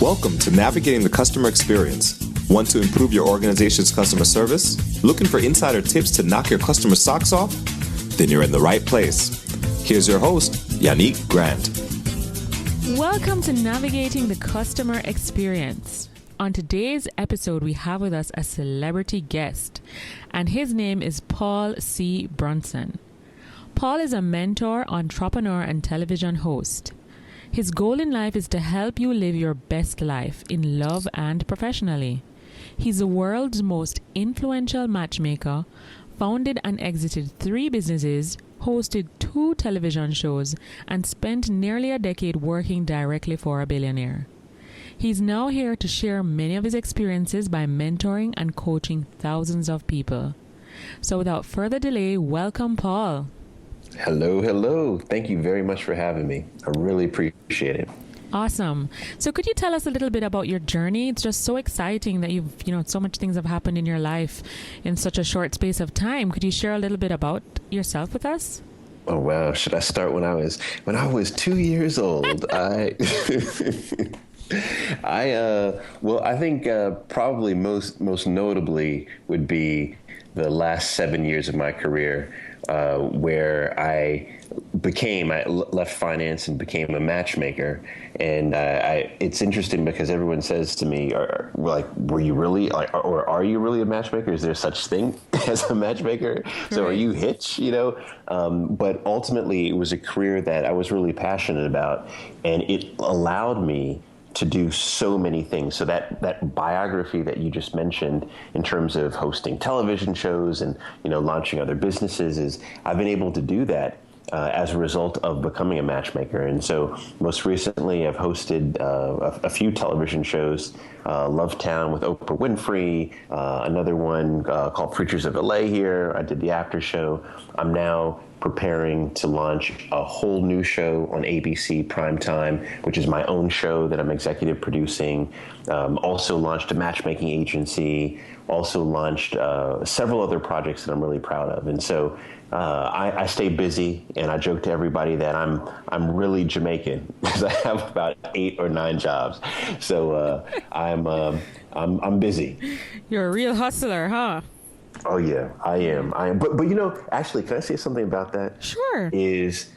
Welcome to Navigating the Customer Experience. Want to improve your organization's customer service? Looking for insider tips to knock your customer socks off? Then you're in the right place. Here's your host, Yannick Grant. Welcome to Navigating the Customer Experience. On today's episode, we have with us a celebrity guest, and his name is Paul C. Brunson. Paul is a mentor, entrepreneur, and television host. His goal in life is to help you live your best life in love and professionally. He's the world's most influential matchmaker, founded and exited 3 businesses, hosted 2 television shows, and spent nearly a decade working directly for a billionaire. He's now here to share many of his experiences by mentoring and coaching thousands of people. So without further delay, welcome, Paul. Hello. Thank you very much for having me. I really appreciate it. Awesome. So could you tell us a little bit about your journey? It's just so exciting that so much things have happened in your life in such a short space of time. Could you share a little bit about yourself with us? Oh, wow. Should I start when I was 2 years old? I think probably most notably would be the last 7 years of my career, where I left finance and became a matchmaker. And it's interesting because everyone says to me, were you really, or are you really a matchmaker? Is there such thing as a matchmaker? So are you Hitch, But ultimately, it was a career that I was really passionate about, and it allowed me to do so many things. So that biography that you just mentioned in terms of hosting television shows and, launching other businesses is I've been able to do that as a result of becoming a matchmaker. And so most recently I've hosted a few television shows, Love Town with Oprah Winfrey, another one called Preachers of LA here. I did the after show. I'm now preparing to launch a whole new show on ABC Primetime, which is my own show that I'm executive producing. Also launched a matchmaking agency, also launched several other projects that I'm really proud of. And so I stay busy, and I joke to everybody that I'm really Jamaican because I have about 8 or 9 jobs. So I'm busy. You're a real hustler, huh? Oh yeah, I am. But actually, can I say something about that? Sure. Is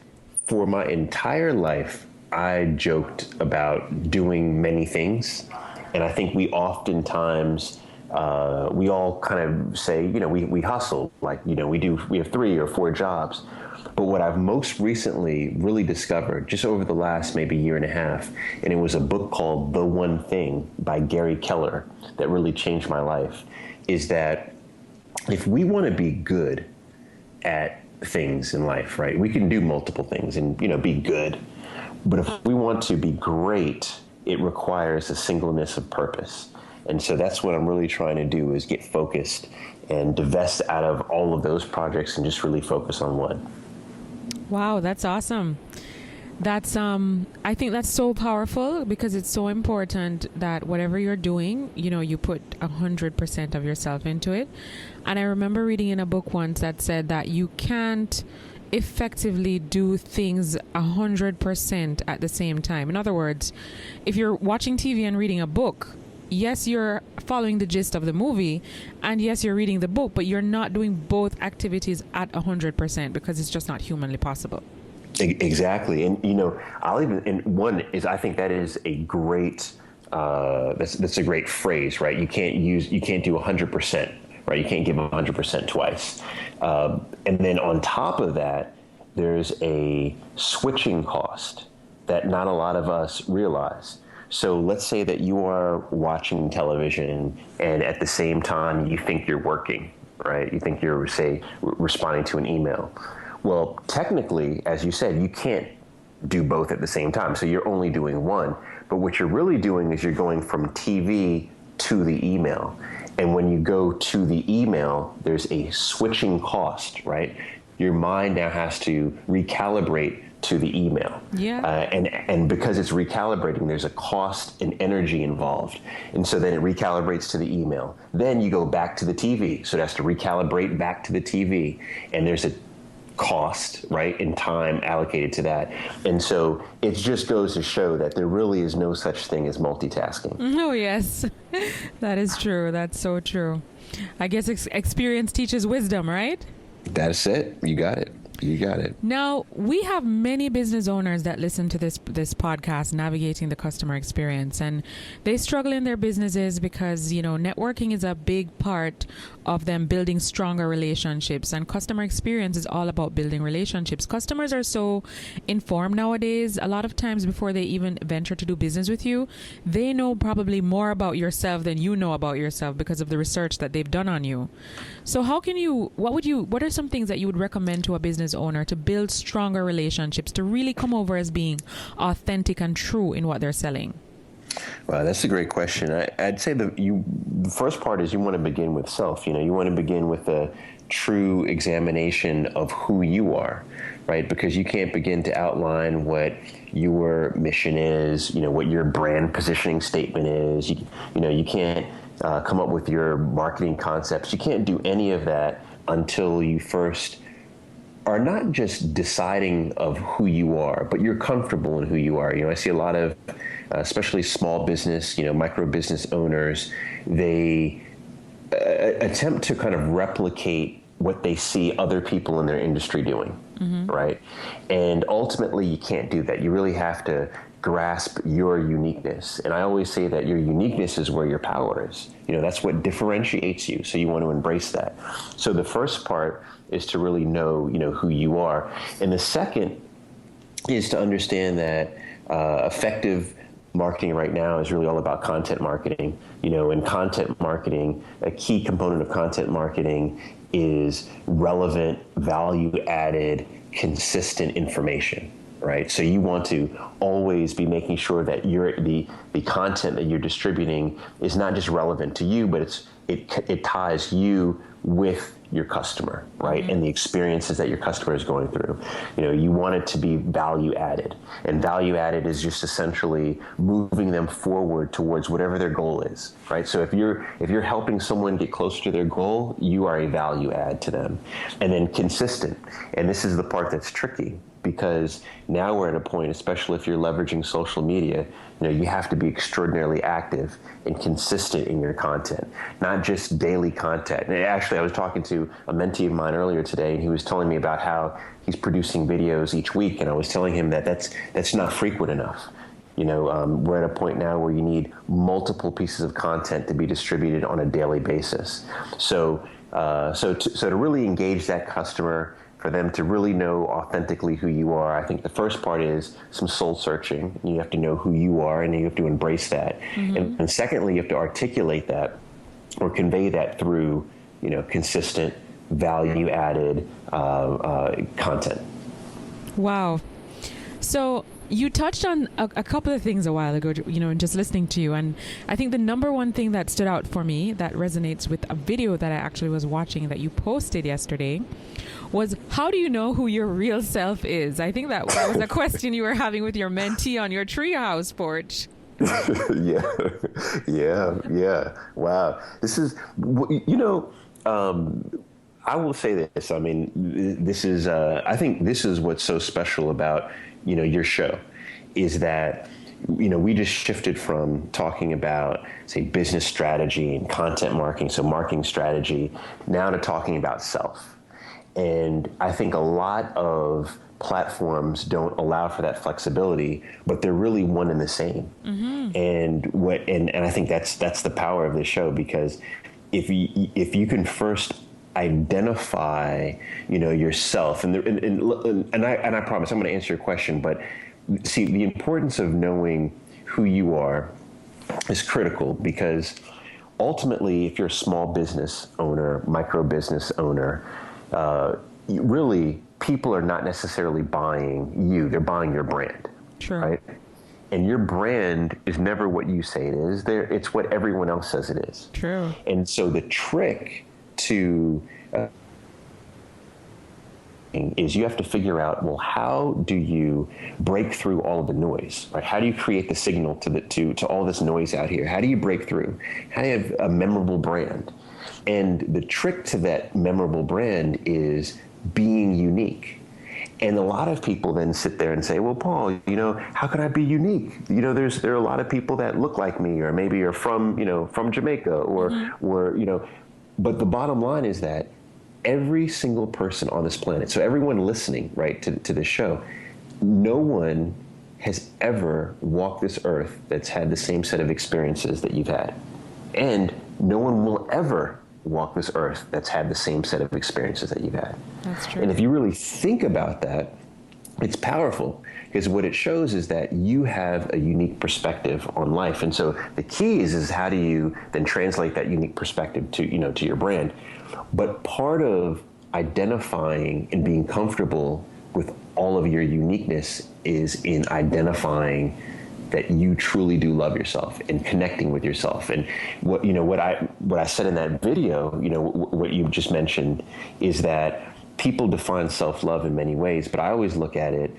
for my entire life, I joked about doing many things, and I think we oftentimes we all kind of say, we hustle, like we have 3 or 4 jobs. But what I've most recently really discovered, just over the last maybe year and a half, and it was a book called The One Thing by Gary Keller that really changed my life, is that if we want to be good at things in life, right, we can do multiple things and, be good. But if we want to be great, it requires a singleness of purpose. And so that's what I'm really trying to do, is get focused and divest out of all of those projects and just really focus on one. Wow, that's awesome. That's I think that's so powerful, because it's so important that whatever you're doing, you put 100% of yourself into it. And I remember reading in a book once that said that you can't effectively do things 100% at the same time. In other words, if you're watching TV and reading a book, yes, you're following the gist of the movie, and yes, you're reading the book, but you're not doing both activities at 100% because it's just not humanly possible. Exactly. And, I think that is a great, that's a great phrase, right? You can't do 100%, right? You can't give 100% twice. And then on top of that, there's a switching cost that not a lot of us realize. So let's say that you are watching television and at the same time you think you're working, right? You think you're, say, responding to an email. Well, technically, as you said, you can't do both at the same time. So you're only doing one. But what you're really doing is you're going from TV to the email. And when you go to the email, there's a switching cost, right? Your mind now has to recalibrate to the email. Yeah. And because it's recalibrating, there's a cost and energy involved. And so then it recalibrates to the email. Then you go back to the TV. So it has to recalibrate back to the TV. And there's a cost, right, and time allocated to that. And so it just goes to show that there really is no such thing as multitasking. Oh, yes. That is true. That's so true. I guess experience teaches wisdom, right? That's it. You got it. You got it. Now, we have many business owners that listen to this podcast, Navigating the Customer Experience, and they struggle in their businesses because, networking is a big part of them building stronger relationships, and customer experience is all about building relationships. Customers are so informed nowadays. A lot of times before they even venture to do business with you, they know probably more about yourself than you know about yourself because of the research that they've done on you. So what are some things that you would recommend to a business owner to build stronger relationships, to really come over as being authentic and true in what they're selling? Wow, that's a great question. I'd say the first part is you want to begin with self. You want to begin with a true examination of who you are, right? Because you can't begin to outline what your mission is, what your brand positioning statement is. You can't come up with your marketing concepts. You can't do any of that until you first are not just deciding of who you are, but you're comfortable in who you are. I see a lot of, especially small business, micro business owners, they attempt to kind of replicate what they see other people in their industry doing, right? And ultimately, you can't do that. You really have to grasp your uniqueness. And I always say that your uniqueness is where your power is. That's what differentiates you. So you want to embrace that. So the first part is to really know, who you are. And the second is to understand that effective marketing right now is really all about content marketing. And content marketing, a key component of content marketing is relevant, value-added, consistent information. Right. So you want to always be making sure that the content that you're distributing is not just relevant to you, but it ties you with your customer, right? And the experiences that your customer is going through. You want it to be value added, and value added is just essentially moving them forward towards whatever their goal is, right? So if you're helping someone get closer to their goal, you are a value add to them. And then consistent. And this is the part that's tricky, because now we're at a point, especially if you're leveraging social media, you have to be extraordinarily active and consistent in your content, not just daily content. And actually, I was talking to a mentee of mine earlier today, and he was telling me about how he's producing videos each week. And I was telling him that that's not frequent enough. We're at a point now where you need multiple pieces of content to be distributed on a daily basis. So to really engage that customer, for them to really know authentically who you are, I think the first part is some soul searching. You have to know who you are, and you have to embrace that. And secondly, you have to articulate that or convey that through, consistent, value-added content. Wow. So you touched on a couple of things a while ago, just listening to you. And I think the number one thing that stood out for me that resonates with a video that I actually was watching that you posted yesterday was, how do you know who your real self is? I think that was a question you were having with your mentee on your treehouse porch. Yeah. Wow. This is, I will say this. I mean, this is, I think this is what's so special about, your show, is that, we just shifted from talking about, say, business strategy and content marketing, so marketing strategy, now to talking about self. And I think a lot of platforms don't allow for that flexibility, but they're really one and the same. And I think that's the power of this show, because if you can first identify, yourself, and I promise I'm going to answer your question, but see, the importance of knowing who you are is critical, because ultimately, if you're a small business owner, micro business owner, really, people are not necessarily buying you, they're buying your brand. Sure. Right? And your brand is never what you say it is. It's what everyone else says it is. True. And so the trick to is you have to figure out, well, how do you break through all of the noise, right? How do you create the signal to all this noise out here? How do you break through? How do you have a memorable brand? And the trick to that memorable brand is being unique. And a lot of people then sit there and say, well, Paul, how can I be unique? There are a lot of people that look like me, or maybe are from Jamaica, or but the bottom line is that every single person on this planet, so everyone listening, right, to this show, no one has ever walked this earth that's had the same set of experiences that you've had. And no one will ever walk this earth that's had the same set of experiences that you've had. That's true. And if you really think about that, it's powerful, because what it shows is that you have a unique perspective on life. And so the key is how do you then translate that unique perspective to your brand? But part of identifying and being comfortable with all of your uniqueness is in identifying that you truly do love yourself and connecting with yourself. And what I said in that video, what you just mentioned, is that people define self-love in many ways, but I always look at it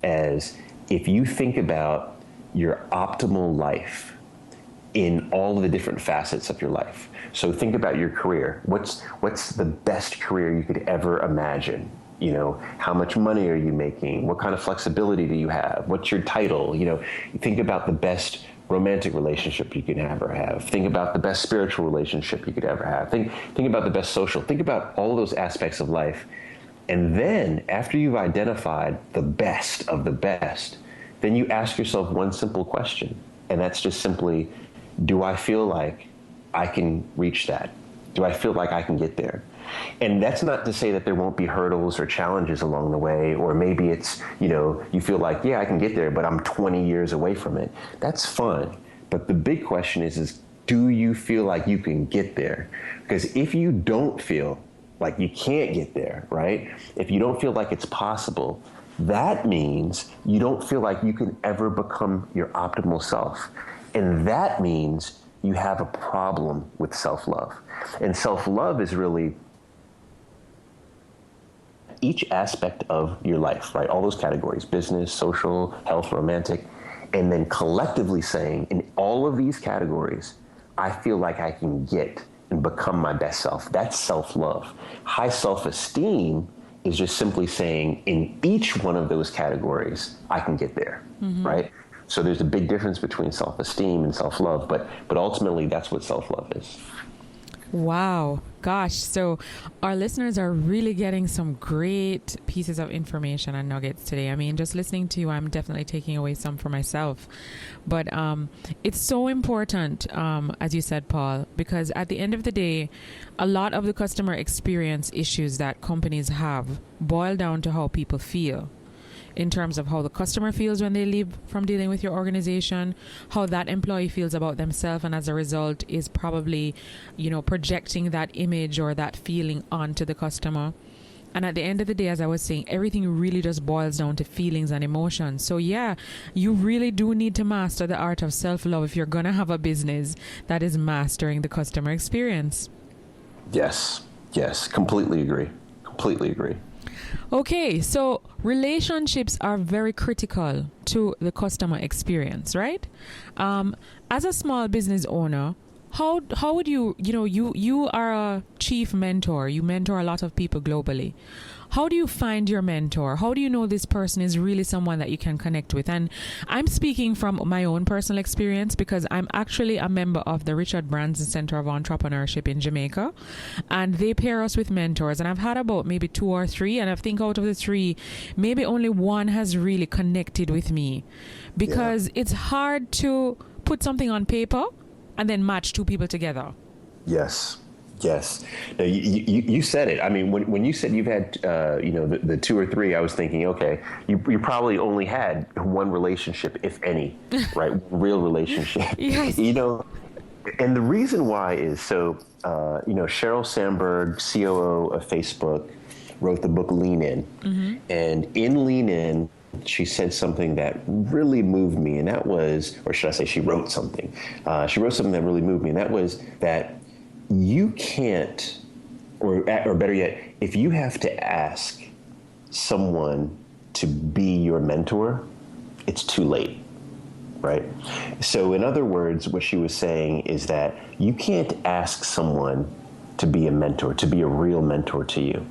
as, if you think about your optimal life in all of the different facets of your life. So think about your career. What's the best career you could ever imagine? How much money are you making? What kind of flexibility do you have? What's your title? Think about the best romantic relationship you can ever have. Think about the best spiritual relationship you could ever have. Think about the best social. Think about all those aspects of life. And then after you've identified the best of the best, then you ask yourself one simple question. And that's just simply, do I feel like I can reach that? Do I feel like I can get there? And that's not to say that there won't be hurdles or challenges along the way, or maybe it's, you feel like, yeah, I can get there, but I'm 20 years away from it. That's fine. But the big question is do you feel like you can get there? Because if you don't feel like you can't get there, right? If you don't feel like it's possible, that means you don't feel like you can ever become your optimal self. And that means you have a problem with self-love. And self-love is really each aspect of your life, right? All those categories: business, social, health, romantic, and then collectively saying, in all of these categories, I feel like I can get and become my best self. That's self-love. High self-esteem is just simply saying, in each one of those categories, I can get there, right? So there's a big difference between self-esteem and self-love, but ultimately that's what self-love is. Wow. Gosh. So our listeners are really getting some great pieces of information and nuggets today. I mean, just listening to you, I'm definitely taking away some for myself. But it's so important, as you said, Paul, because at the end of the day, a lot of the customer experience issues that companies have boil down to how people feel, in terms of how the customer feels when they leave from dealing with your organization, how that employee feels about themselves, and as a result is probably, projecting that image or that feeling onto the customer. And at the end of the day, as I was saying, everything really just boils down to feelings and emotions. So yeah, you really do need to master the art of self-love if you're going to have a business that is mastering the customer experience. Yes, completely agree. Okay, so relationships are very critical to the customer experience, right? As a small business owner, how would you are a chief mentor. You mentor a lot of people globally. How do you find your mentor? How do you know this person is really someone that you can connect with? And I'm speaking from my own personal experience because I'm actually a member of the Richard Brunson Center of Entrepreneurship in Jamaica. And they pair us with mentors. And I've had about maybe 2 or 3. And I think out of the 3, maybe only 1 has really connected with me. Because it's hard to put something on paper and then match 2 people together. Yes. No, you said it. I mean, when you said you've had, the 2 or 3, I was thinking, okay, you probably only had 1 relationship, if any, right? Real relationship. Yes. And the reason why is Sheryl Sandberg, COO of Facebook, wrote the book Lean In. Mm-hmm. And in Lean In, she said something that really moved me, and that was, or should I say she wrote something. She wrote something that really moved me, and that was that you can't, or better yet, if you have to ask someone to be your mentor, it's too late, right? So in other words, what she was saying is that you can't ask someone to be a mentor, to be a real mentor to you.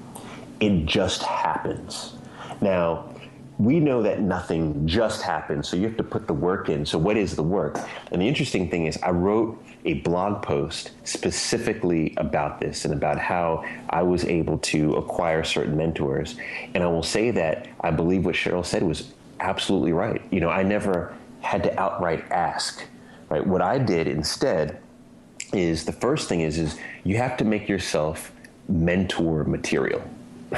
It just happens. Now, we know that nothing just happens, so you have to put the work in. So what is the work? And the interesting thing is I wrote a blog post specifically about this and about how I was able to acquire certain mentors. And I will say that I believe what Cheryl said was absolutely right. You know, I never had to outright ask, right? What I did instead is the first thing is you have to make yourself mentor material.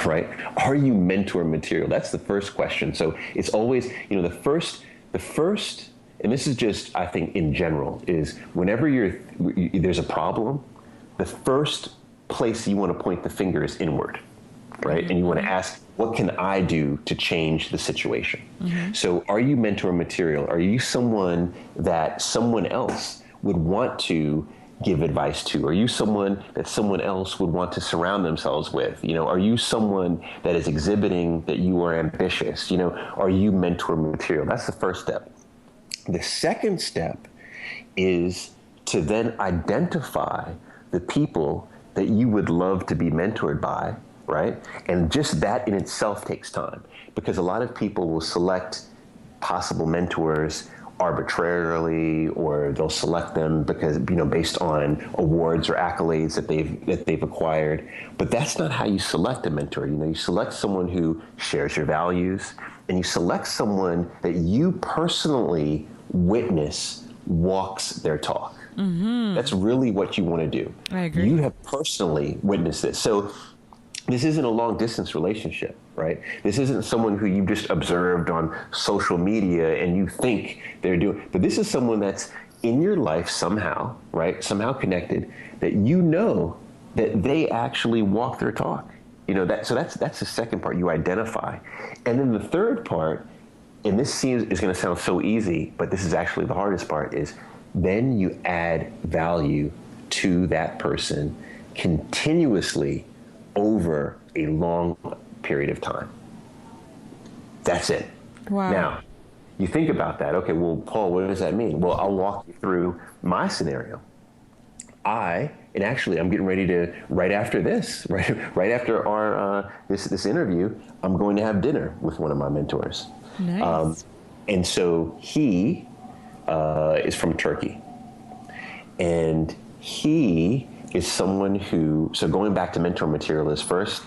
Right? Are you mentor material? That's the first question. So it's always, you know, the first, and this is just, I think in general, is whenever there's a problem, the first place you want to point the finger is inward, right? Mm-hmm. And you want to ask, what can I do to change the situation? Mm-hmm. So are you mentor material? Are you someone that someone else would want to give advice to? Are you someone that someone else would want to surround themselves with? You know, are you someone that is exhibiting that you are ambitious? You know, are you mentor material? That's the first step. The second step is to then identify the people that you would love to be mentored by, right? And just that in itself takes time, because a lot of people will select possible mentors arbitrarily, or they'll select them because, you know, based on awards or accolades that they've acquired. But that's not how you select a mentor. You know, you select someone who shares your values, and you select someone that you personally witness walks their talk. Mm-hmm. That's really what you want to do. I agree. You have personally witnessed this. So this isn't a long distance relationship, right? This isn't someone who you just observed on social media and you think they're doing, but this is someone that's in your life somehow, right? Somehow connected, that you know that they actually walk their talk. You know, that's the second part, you identify. And then the third part, and this is going to sound so easy, but this is actually the hardest part, is then you add value to that person continuously over a long period of time. That's it. Wow. Now, you think about that. Okay, well, Paul, what does that mean? Well, I'll walk you through my scenario. And actually, I'm getting ready to, right after this, right after our this interview, I'm going to have dinner with one of my mentors. Nice. And so he is from Turkey, and he is someone who, so going back to mentor material is first,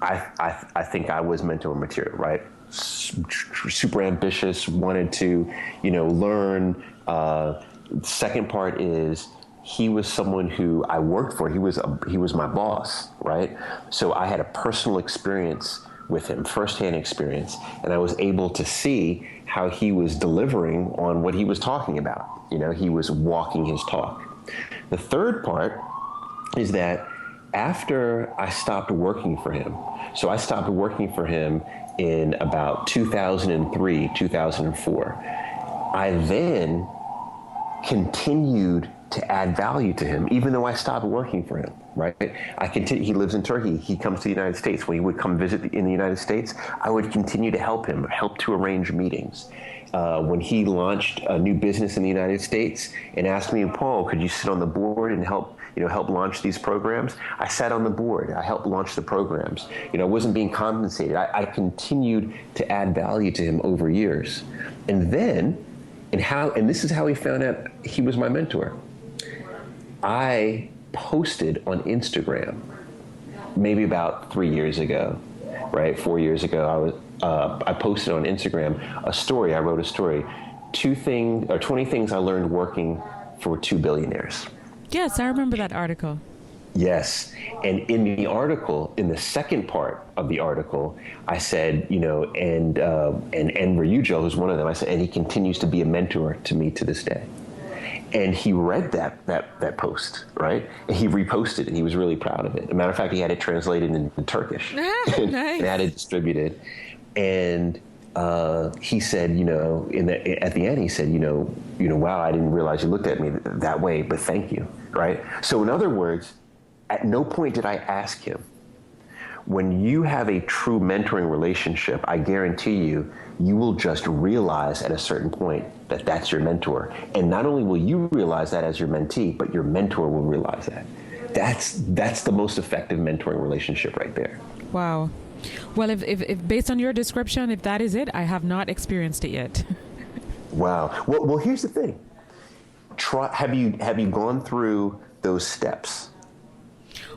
I think I was mentor material, right? Super ambitious, wanted to, you know, learn. Second part is he was someone who I worked for. He was my boss, right? So I had a personal experience with him, firsthand experience, and I was able to see how he was delivering on what he was talking about. You know, he was walking his talk. The third part is that after I stopped working for him, so I stopped working for him in about 2003, 2004, I then continued to add value to him, even though I stopped working for him, right? He lives in Turkey. He comes to the United States. When he would come visit in the United States, I would continue to help to arrange meetings. When he launched a new business in the United States and asked me, Paul, could you sit on the board and help launch these programs? I sat on the board. I helped launch the programs. You know, I wasn't being compensated. I continued to add value to him over years. And then, and this is how he found out he was my mentor. I posted on Instagram maybe about 3 years ago, right? 4 years ago, I posted on Instagram a story. I wrote a story, 20 things I learned working for 2 billionaires. Yes, I remember that article. Yes. And in the article, in the second part of the article, I said, you know, and Ryujo, who's one of them, I said, and he continues to be a mentor to me to this day. And he read that post, right? And he reposted it. He was really proud of it. As a matter of fact, he had it translated into Turkish Nice. and had it distributed. And he said, you know, at the end, he said, you know, wow, I didn't realize you looked at me that way, but thank you, right? So in other words, at no point did I ask him. When you have a true mentoring relationship, I guarantee you, you will just realize at a certain point that that's your mentor. And not only will you realize that as your mentee, but your mentor will realize that. that's the most effective mentoring relationship right there. Wow. Well, if based on your description, if that is it, I have not experienced it yet. Wow. Well, here's the thing. Have you gone through those steps?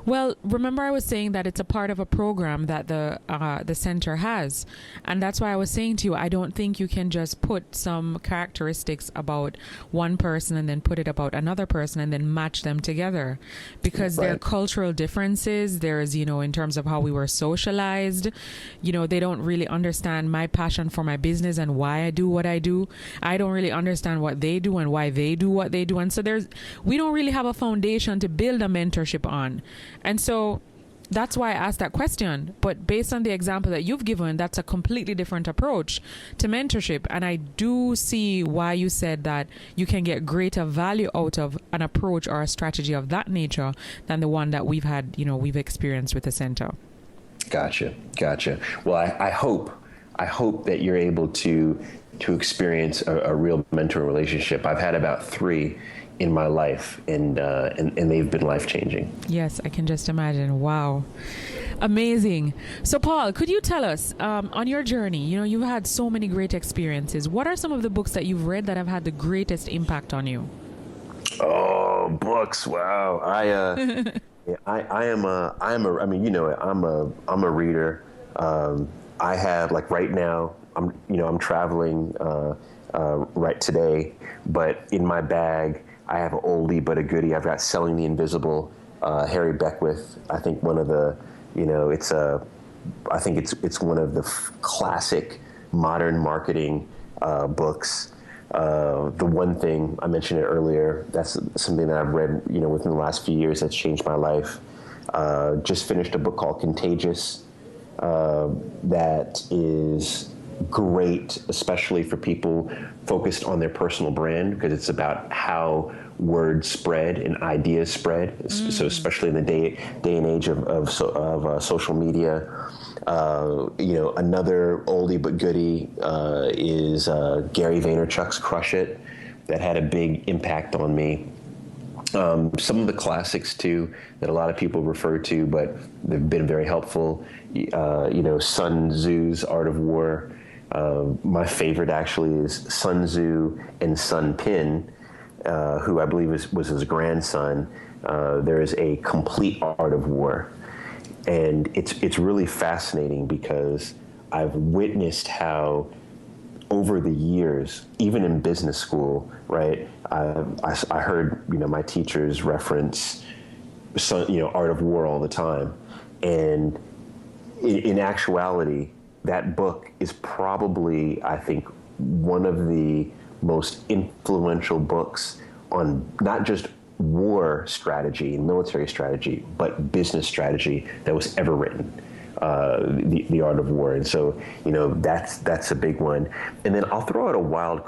Well, remember I was saying that it's a part of a program that the center has. And that's why I was saying to you, I don't think you can just put some characteristics about one person and then put it about another person and then match them together. Because there are cultural differences. There's, in terms of how we were socialized, they don't really understand my passion for my business and why I do what I do. I don't really understand what they do and why they do what they do. And so we don't really have a foundation to build a mentorship on. And so that's why I asked that question. But based on the example that you've given, that's a completely different approach to mentorship. And I do see why you said that you can get greater value out of an approach or a strategy of that nature than the one that we've had, we've experienced with the center. Gotcha. Well, I hope that you're able to experience a real mentor relationship. I've had about 3 in my life, and they've been life-changing. Yes, I can just imagine. Wow. Amazing. So, Paul, could you tell us, on your journey, you've had so many great experiences. What are some of the books that you've read that have had the greatest impact on you? Oh, books. Wow. I'm a reader. I have, like, right now, I'm traveling right today, but in my bag, I have an oldie but a goodie. I've got Selling the Invisible, Harry Beckwith. I think one of the, I think it's one of the classic modern marketing books. The One Thing, I mentioned it earlier, that's something that I've read, within the last few years that's changed my life. Just finished a book called Contagious that is great, especially for people focused on their personal brand, because it's about how words spread and ideas spread. So especially in the day and age of social media. Another oldie but goodie is Gary Vaynerchuk's Crush It, that had a big impact on me. Some of the classics too that a lot of people refer to, but they've been very helpful. Sun Tzu's Art of War. My favorite actually is Sun Tzu and Sun Pin, who I believe was his grandson. There is a complete art of war. And it's really fascinating because I've witnessed how over the years, even in business school, right, I heard, my teachers reference, Art of War all the time. And in actuality, that book is probably, I think, one of the most influential books on not just war strategy and military strategy, but business strategy that was ever written, the Art of War. And so, that's a big one. And then I'll throw out a wild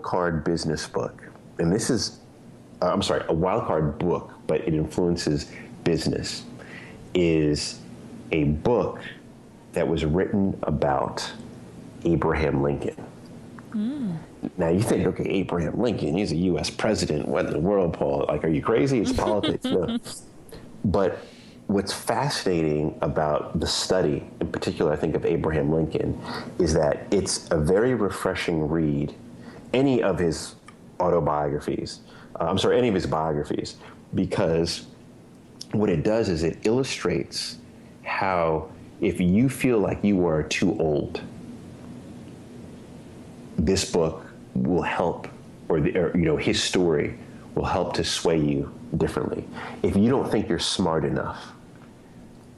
card business book. And this is, a wild card book, but it influences business, is a book that was written about Abraham Lincoln. Now you think, okay, Abraham Lincoln, he's a U.S. president. What in the world, Paul? Like, are you crazy? It's politics. No. But what's fascinating about the study, in particular, I think, of Abraham Lincoln, is that it's a very refreshing read. Any of his biographies, because what it does is it illustrates how if you feel like you are too old, this book will help, or his story will help to sway you differently. If you don't think you're smart enough,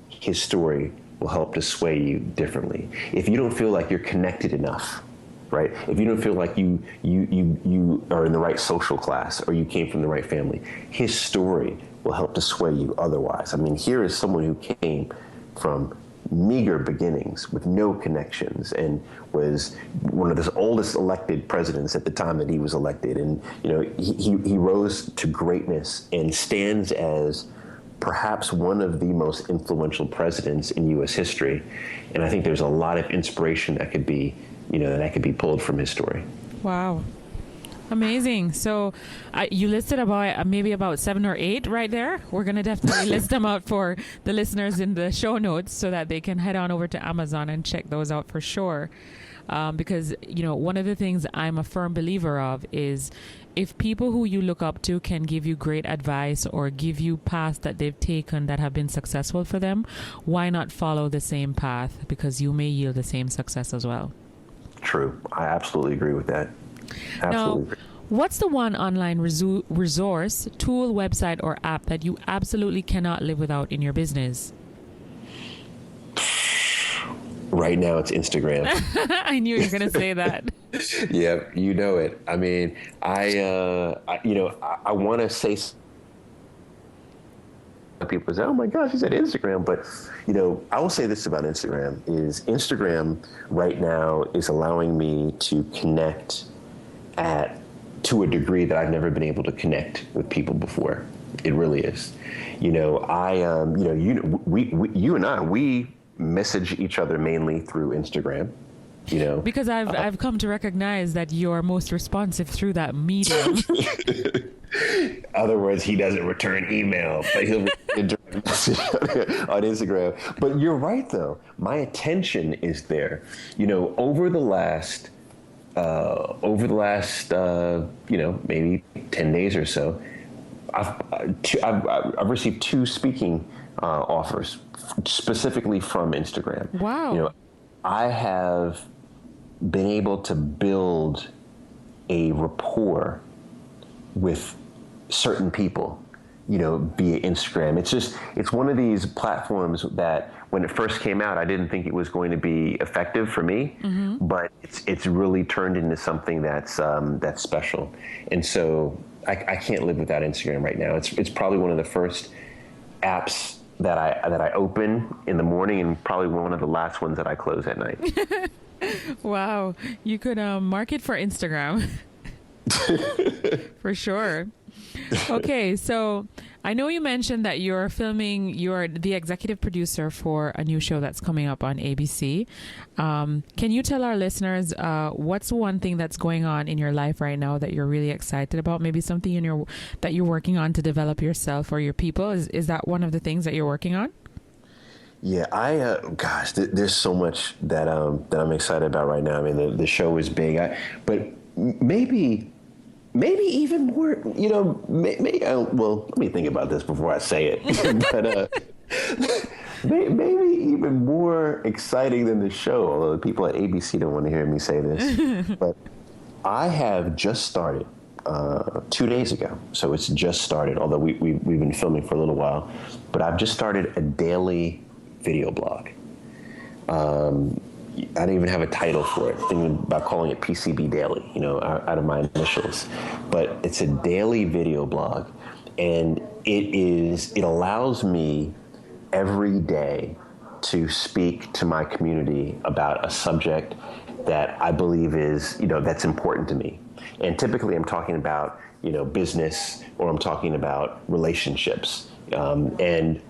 his story will help to sway you differently. If you don't feel like you're connected enough, right? If you don't feel like you are in the right social class or you came from the right family, his story will help to sway you otherwise. I mean, here is someone who came from meager beginnings with no connections and was one of the oldest elected presidents at the time that he was elected. And, he rose to greatness and stands as perhaps one of the most influential presidents in U.S. history. And I think there's a lot of inspiration that could be pulled from his story. Wow. Amazing. So you listed about maybe about 7 or 8 right there. We're going to definitely list them out for the listeners in the show notes so that they can head on over to Amazon and check those out for sure. Because, one of the things I'm a firm believer of is if people who you look up to can give you great advice or give you paths that they've taken that have been successful for them, why not follow the same path? Because you may yield the same success as well. True. I absolutely agree with that. Absolutely. Now, what's the one online resource, tool, website, or app that you absolutely cannot live without in your business? Right now, it's Instagram. I knew you were going to say that. Yeah, you know it. I mean, I want to say. People say, "Oh my gosh, you said Instagram," but I will say this about Instagram: is Instagram right now is allowing me to connect to a degree that I've never been able to connect with people before. It really is. You and I, we message each other mainly through Instagram. Because I've come to recognize that you're most responsive through that medium. In other words, he doesn't return email, but he'll direct message on Instagram. But you're right, though. My attention is there. Over the last maybe 10 days or so, I've received 2 speaking offers specifically from Instagram. Wow. I have been able to build a rapport with certain people, via Instagram. It's one of these platforms that when it first came out, I didn't think it was going to be effective for me, but it's really turned into something that's special. And so I can't live without Instagram right now. It's probably one of the first apps that I open in the morning and probably one of the last ones that I close at night. Wow. You could market for Instagram. For sure. Okay, so I know you mentioned that you're the executive producer for a new show that's coming up on ABC. Can you tell our listeners what's one thing that's going on in your life right now that you're really excited about? Maybe something that you're working on to develop yourself or your people. Is that one of the things that you're working on? Yeah, there's so much that I'm excited about right now. I mean, the show is big, but maybe even more, well, let me think about this before I say it. But maybe even more exciting than the show, although the people at ABC don't want to hear me say this. But I have just started 2 days ago. So it's just started, although we've been filming for a little while. But I've just started a daily video blog. I don't even have a title for it. Thinking about calling it PCB Daily, out of my initials. But it's a daily video blog, and it allows me every day to speak to my community about a subject that I believe is, that's important to me. And typically I'm talking about, business, or I'm talking about relationships. And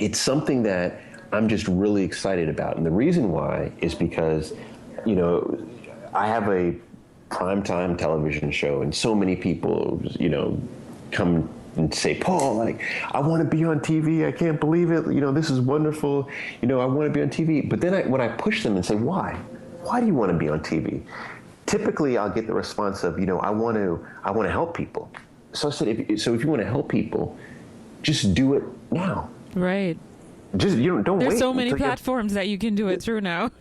it's something that I'm just really excited about. And the reason why is because, I have a primetime television show, and so many people, come and say, Paul, I want to be on TV. I can't believe it. This is wonderful. I want to be on TV. But then when I push them and say, why? Why do you want to be on TV? Typically, I'll get the response of, I want to help people. So I said, if you want to help people, just do it now. Right. Just don't wait. There's so many platforms that you can do it through now.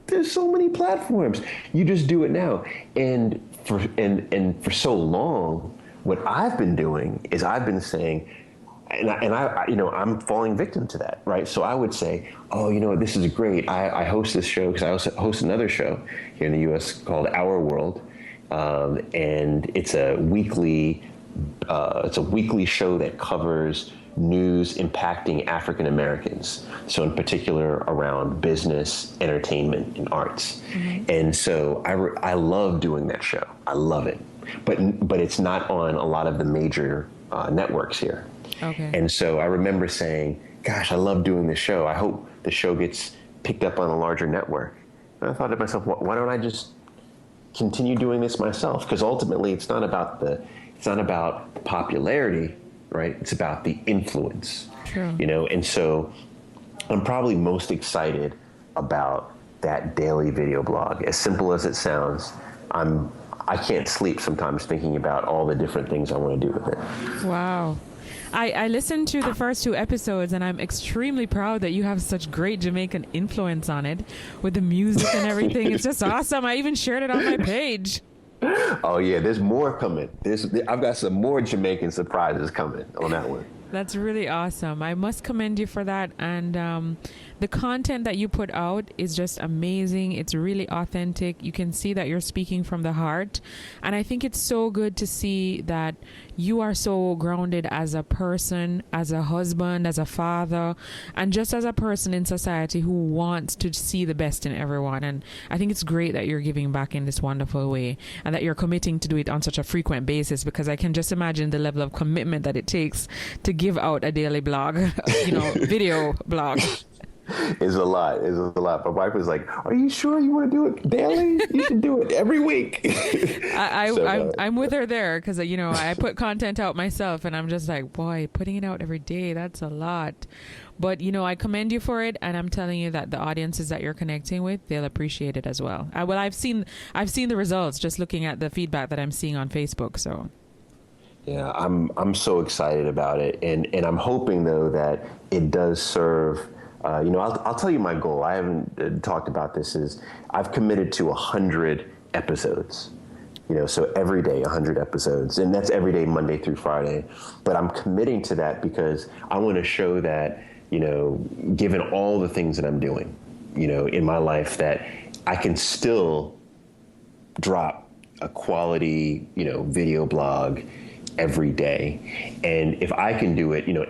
There's so many platforms. You just do it now. And for so long, what I've been doing is I've been saying, and I I'm falling victim to that, right? So I would say, oh, this is great. I host this show because I also host another show here in the U.S. called Our World, and it's a weekly show that covers news impacting African Americans. So in particular around business, entertainment, and arts. Mm-hmm. And so I love doing that show. I love it. But it's not on a lot of the major networks here. Okay. And so I remember saying, gosh, I love doing this show. I hope the show gets picked up on a larger network. And I thought to myself, why don't I just continue doing this myself, because ultimately it's not about popularity, right? It's about the influence. True. And so I'm probably most excited about that daily video blog. As simple as it sounds, I can't sleep sometimes thinking about all the different things I want to do with it. Wow. I listened to the first 2 episodes, and I'm extremely proud that you have such great Jamaican influence on it with the music and everything. It's just awesome. I even shared it on my page. Oh yeah, there's more coming. I've got some more Jamaican surprises coming on that one. That's really awesome. I must commend you for that. And the content that you put out is just amazing. It's really authentic. You can see that you're speaking from the heart. And I think it's so good to see that you are so grounded as a person, as a husband, as a father, and just as a person in society who wants to see the best in everyone. And I think it's great that you're giving back in this wonderful way and that you're committing to do it on such a frequent basis, because I can just imagine the level of commitment that it takes to give out a daily blog, video blog. It's a lot. My wife was like, "Are you sure you want to do it daily? You should do it every week." I'm with her there, because I put content out myself, and I'm just like, boy, putting it out every day, that's a lot. But I commend you for it, and I'm telling you that the audiences that you're connecting with, they'll appreciate it as well. I've seen the results just looking at the feedback that I'm seeing on Facebook. So. Yeah, I'm so excited about it, and I'm hoping though that it does serve. I'll tell you my goal. I haven't talked about this. Is I've committed to 100 episodes. So every day 100 episodes, and that's every day, Monday through Friday. But I'm committing to that because I want to show that given all the things that I'm doing, in my life, that I can still drop a quality, video blog every day. And if I can do it, not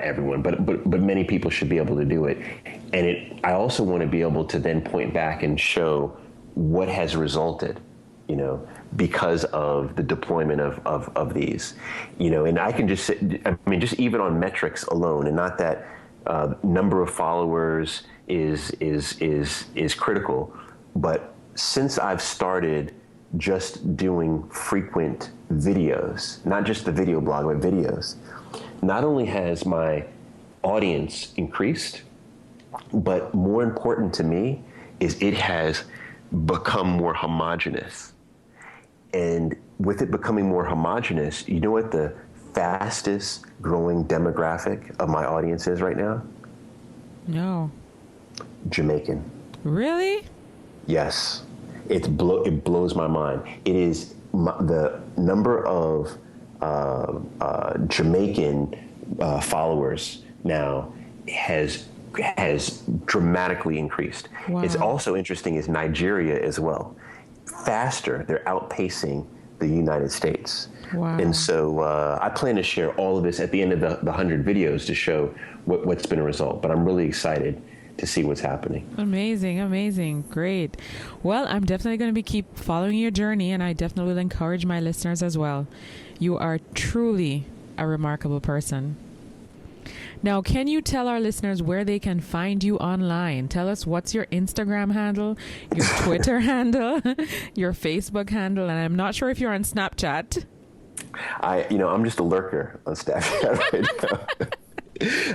everyone, but many people should be able to do it. And I also want to be able to then point back and show what has resulted, because of the deployment of these, and I can just even on metrics alone, and not that number of followers is critical, but since I've started just doing frequent videos, not just the video blog, but videos, not only has my audience increased, but more important to me is it has become more homogenous. And with it becoming more homogenous, you know what the fastest growing demographic of my audience is right now? No. Jamaican. Really? Yes. It blows my mind. It is the number of Jamaican followers now has dramatically increased. Wow. It's also interesting is Nigeria as well. Faster, they're outpacing the United States. Wow. And so I plan to share all of this at the end of the 100 videos to show what's been a result. But I'm really excited to see what's happening. Amazing. Great. Well, I'm definitely going to keep following your journey, and I definitely will encourage my listeners as well. You are truly a remarkable person. Now, can you tell our listeners where they can find you online? Tell us what's your Instagram handle, your Twitter handle, your Facebook handle, and I'm not sure if you're on Snapchat. I'm just a lurker on Snapchat right now.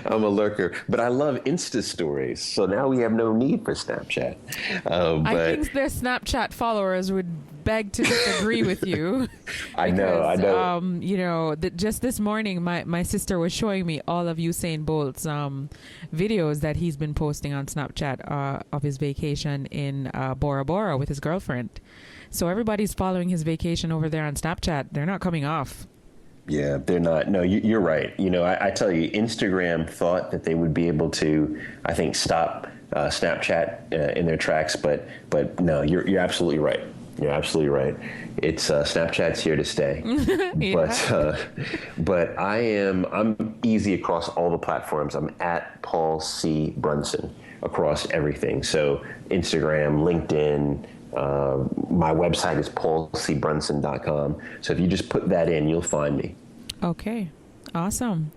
I'm a lurker, but I love Insta stories. So now we have no need for Snapchat. I think their Snapchat followers would beg to disagree with you. I know. Just this morning, my sister was showing me all of Usain Bolt's videos that he's been posting on Snapchat of his vacation in Bora Bora with his girlfriend. So everybody's following his vacation over there on Snapchat. They're not coming off. Yeah, they're not. No, you're right. I tell you, Instagram thought that they would be able to, I think, stop Snapchat in their tracks. But no, you're absolutely right. You're absolutely right. It's Snapchat's here to stay. Yeah. But I'm easy across all the platforms. I'm at Paul C. Brunson across everything. So Instagram, LinkedIn. My website is paulcbrunson.com. So if you just put that in, you'll find me. Okay. Awesome.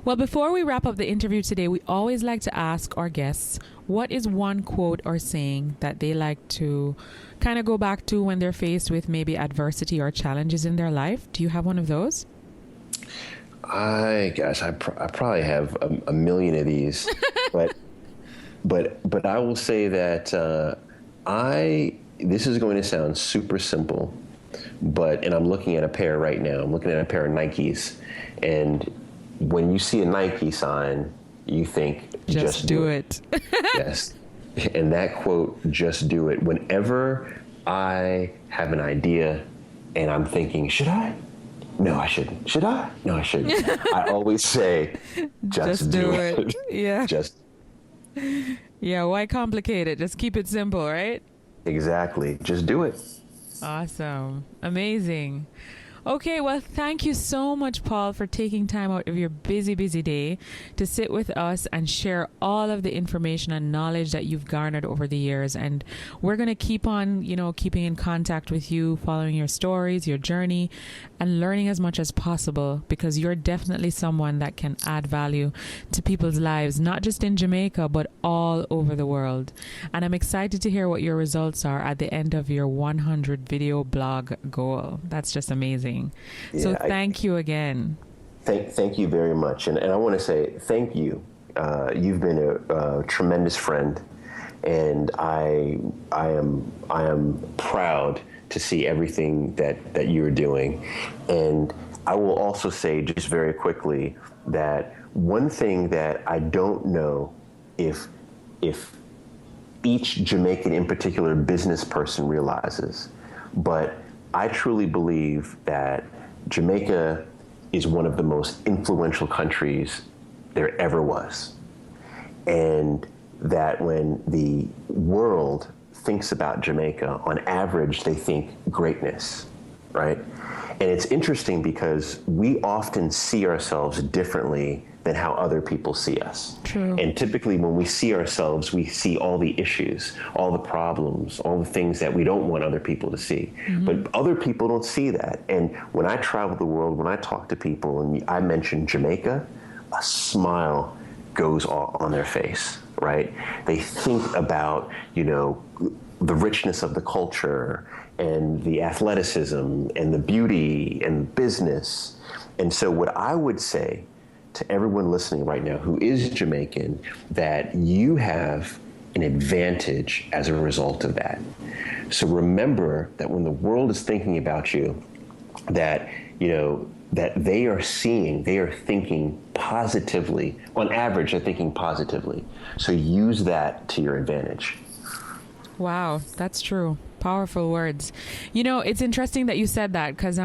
Well, before we wrap up the interview today, we always like to ask our guests, what is one quote or saying that they like to kind of go back to when they're faced with maybe adversity or challenges in their life? Do you have one of those? I probably have a million of these, but I will say that this is going to sound super simple, and I'm looking at a pair right now. I'm looking at a pair of Nikes, and when you see a Nike sign, you think, just do it. Yes. And that quote, just do it. Whenever I have an idea and I'm thinking, should I? No, I shouldn't. Should I? No, I shouldn't. I always say, just do it. Yeah. Just. Yeah, why complicate it? Just keep it simple, right? Exactly. Just do it. Awesome. Amazing. Okay, well, thank you so much, Paul, for taking time out of your busy, busy day to sit with us and share all of the information and knowledge that you've garnered over the years. And we're going to keep on, keeping in contact with you, following your stories, your journey, and learning as much as possible, because you're definitely someone that can add value to people's lives, not just in Jamaica, but all over the world. And I'm excited to hear what your results are at the end of your 100 video blog goal. That's just amazing. Yeah, so thank you again. Thank you very much. And I want to say thank you. You've been a tremendous friend, and I am proud to see everything that you're doing. And I will also say just very quickly that one thing that I don't know if each Jamaican, in particular, business person realizes, but I truly believe that Jamaica is one of the most influential countries there ever was. And that when the world thinks about Jamaica, on average, they think greatness, right? And it's interesting because we often see ourselves differently than how other people see us. True. And typically when we see ourselves, we see all the issues, all the problems, all the things that we don't want other people to see. Mm-hmm. But other people don't see that. And when I travel the world, when I talk to people and I mention Jamaica, a smile goes on their face, right? They think about, the richness of the culture and the athleticism and the beauty and business. And so what I would say to everyone listening right now who is Jamaican, that you have an advantage as a result of that. So remember that when the world is thinking about you, that, that they are thinking positively. On average, they're thinking positively. So use that to your advantage. Wow, that's true. Powerful words. It's interesting that you said that, because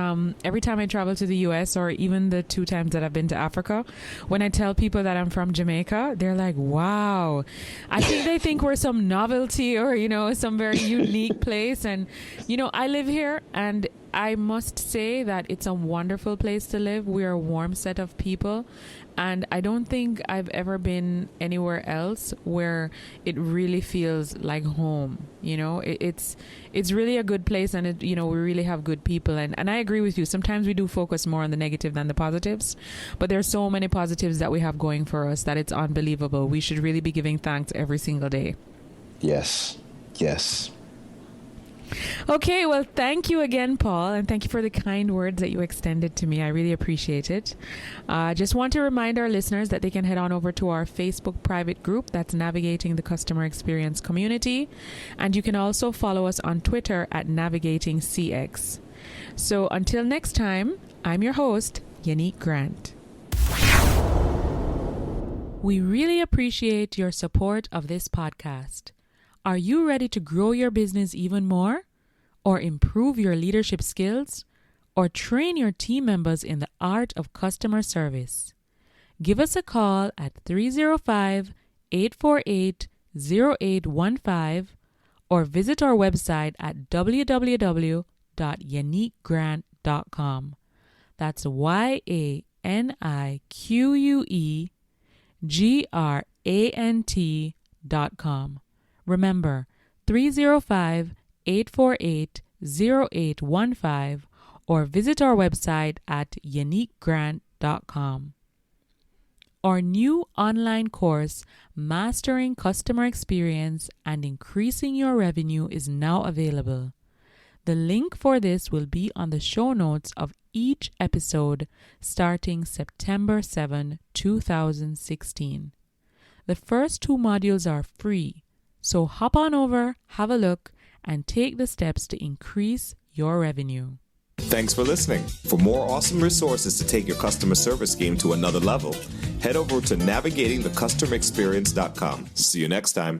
every time I travel to the U.S., or even the 2 times that I've been to Africa, when I tell people that I'm from Jamaica, they're like, wow. I think they think we're some novelty or, some very unique place. And, I live here, and I must say that it's a wonderful place to live. We're a warm set of people. And I don't think I've ever been anywhere else where it really feels like home. It's really a good place, and we really have good people. And I agree with you. Sometimes we do focus more on the negative than the positives, but there's so many positives that we have going for us that it's unbelievable. We should really be giving thanks every single day. Yes. Yes. Okay, well, thank you again, Paul, and thank you for the kind words that you extended to me. I really appreciate it. Just want to remind our listeners that they can head on over to our Facebook private group that's Navigating the Customer Experience Community, and you can also follow us on Twitter at NavigatingCX. So until next time, I'm your host, Yannick Grant. We really appreciate your support of this podcast. Are you ready to grow your business even more, or improve your leadership skills, or train your team members in the art of customer service? Give us a call at 305-848-0815 or visit our website at www.yannickgrant.com. That's YANNIQUEGRANT.com. Remember, 305-848-0815 or visit our website at yannickgrant.com. billionaire.com. Our new online course, Mastering Customer Experience and Increasing Your Revenue, is now available. The link for this will be on the show notes of each episode starting September 7, 2016. The first 2 modules are free, so hop on over, have a look, and take the steps to increase your revenue. Thanks for listening. For more awesome resources to take your customer service game to another level, head over to navigatingthecustomerexperience.com. See you next time.